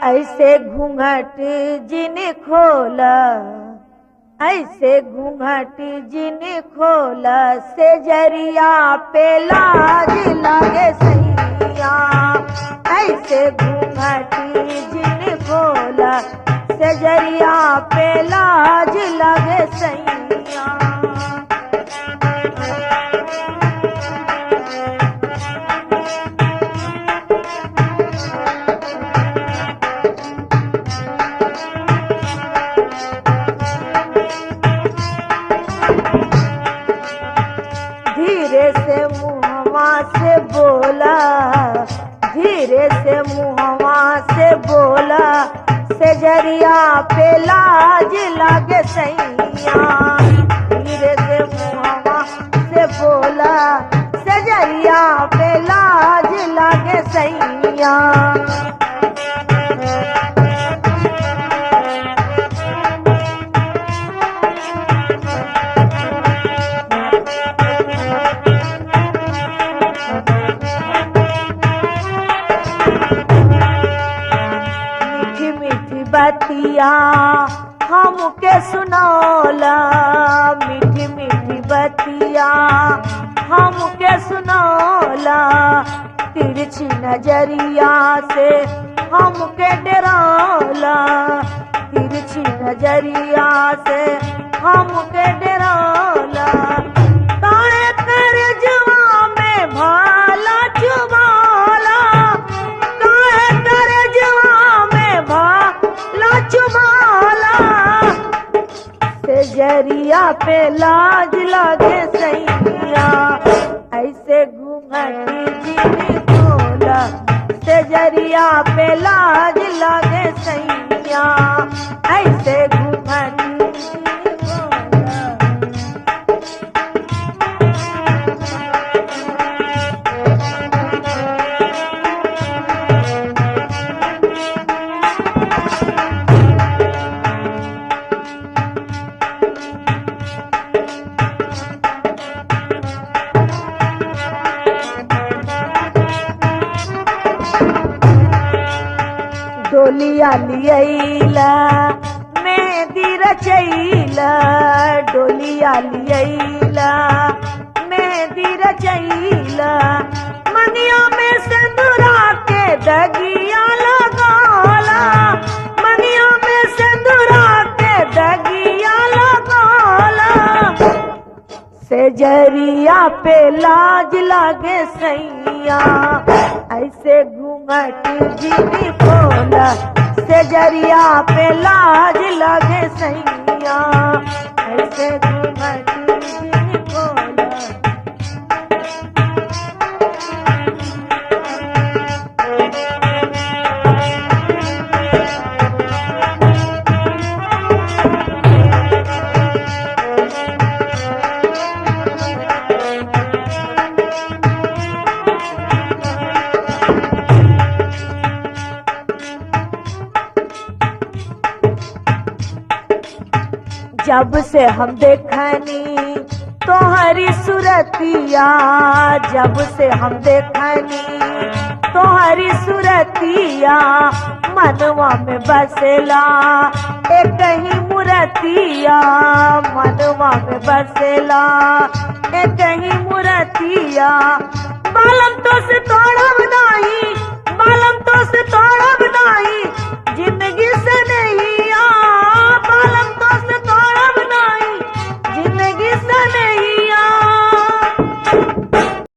ऐसे घूंघट जिन खोला, ऐसे घूंघट जिन खोला, से जरिया पे लाज लागे सैया। ऐसे घूंघट जिन खोला, से जरिया पे लाज लागे सैया। धीरे से मुहवा से बोला, धीरे से मुहवा से बोला, से जरिया पे लाज लागे सैया। धीरे से मुहवा से बोला, से जरिया पे लाज लागे सैया। बतिया हमके सुनौला, मीठी मीठी बतिया हमके सुनौला, तिरछी नजरिया से हमके डरौला, तिरछी नजरिया से हमके डरौला। ताए कर जुआ में भाला चुमाला, ताए कर जुआ में भाला चुमाला, से जरिया पे लाज लागे सैया। ऐसे घूंघट जिन खोला, से जरिया पे लाज लागे सैया। ऐसे घूंघट जिन खोला। डोलिया लियैला मेहंदी रचैला, डोलिया लियैला मेहंदी रचैला, मनिया में सिंदूरा के दगिया लगाला, मनिया में सिंदूरा के दगिया लगाला, से जरिया पे लाज लागे सैया। ऐसे घूंघट जिन खोला, से जरिया पे लाज लागे सैया। ऐसे घूंघट जिन खोला। जब से हम देखनी तोहरी सुरतिया, जब से हम देखनी तोहरी सुरतिया, मनवा में बसेला एक ही मूर्तिया, मनवा में बसेला एक ही मूर्तिया। बालम तो से तोड़ब नाही, बालम तो से तोड़ब नाही,